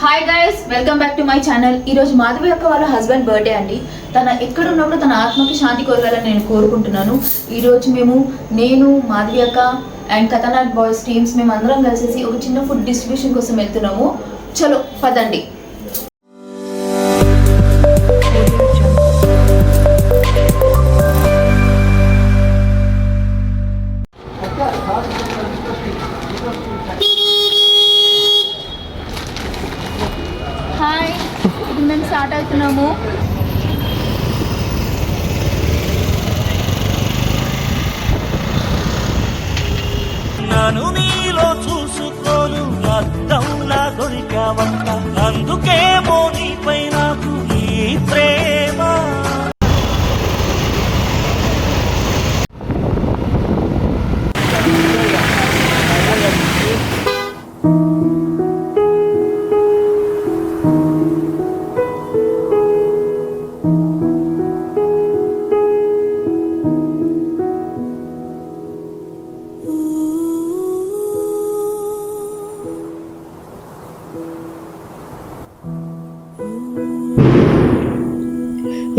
Hi guys, welcome back to my channel. ఈరోజు మాధవి అక్క వాళ్ళ హస్బెండ్ బర్త్డే అండి. తన ఎక్కడ ఉన్నప్పుడు తన ఆత్మకి శాంతి కోరాలని నేను కోరుకుంటున్నాను. ఈరోజు నేను మాధవి అక్క అండ్ కథనాట్ బాయ్స్ టీమ్స్ మేము అందరం కలిసేసి ఒక చిన్న ఫుడ్ డిస్ట్రిబ్యూషన్ కోసం వెళ్తున్నాము. చలో పదండి. హాయ్, ఇప్పుడు మేము స్టార్ట్ అవుతున్నాము. నన్ను నీలో చూసుకోను అద్దంలా దొరికావంట, అందుకేమో నీపై నాకు ఈ ప్రేమ.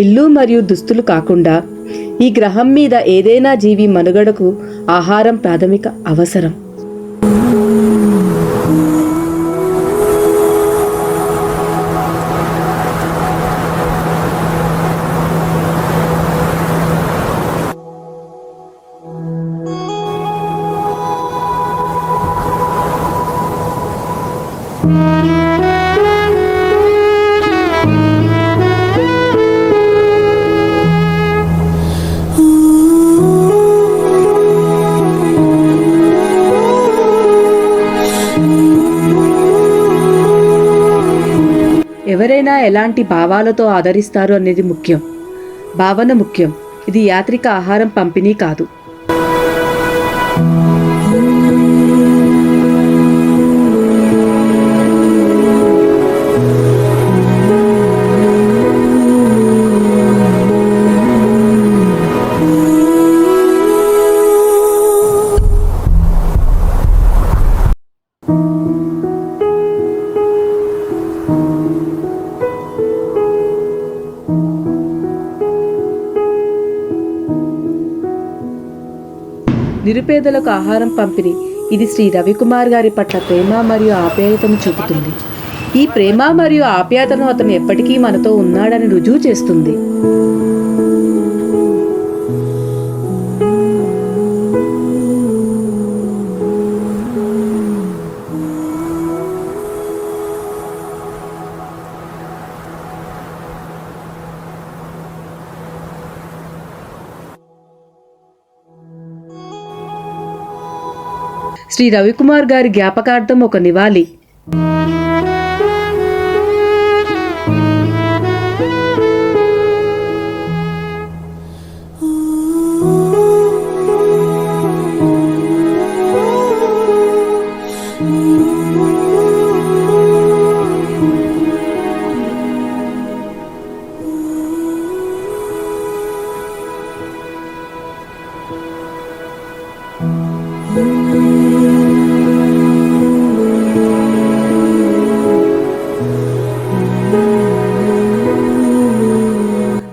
ఇల్లు మరియు దుస్తులు కాకుండా ఈ గ్రహం మీద ఏదైనా జీవి మనుగడకు ఆహారం ప్రాథమిక అవసరం. ఎవరైనా ఎలాంటి భావాలతో ఆదరిస్తారు అనేది ముఖ్యం. భావన ముఖ్యం. ఇది యాత్రిక ఆహారం పంపిణీ కాదు. నిరుపేదలకు ఆహారం పంపిణీ ఇది శ్రీ రవికుమార్ గారి పట్ల ప్రేమ మరియు ఆప్యాయతను చూపుతుంది. ఈ ప్రేమ మరియు ఆప్యాయతను అతను ఎప్పటికీ మనతో ఉన్నాడని రుజువు చేస్తుంది. శ్రీ రవికుమార్ గారి జ్ఞాపకార్థం ఒక నివాళి.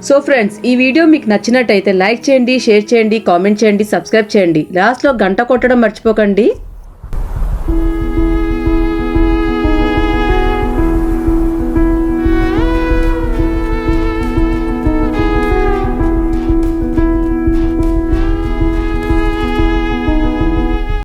సో ఫ్రెండ్స్, ఈ వీడియో మీకు నచ్చినట్టయితే లైక్ చేయండి, షేర్ చేయండి, కామెంట్ చేయండి, సబ్స్క్రైబ్ చేయండి. లాస్ట్లో గంట కొట్టడం మర్చిపోకండి.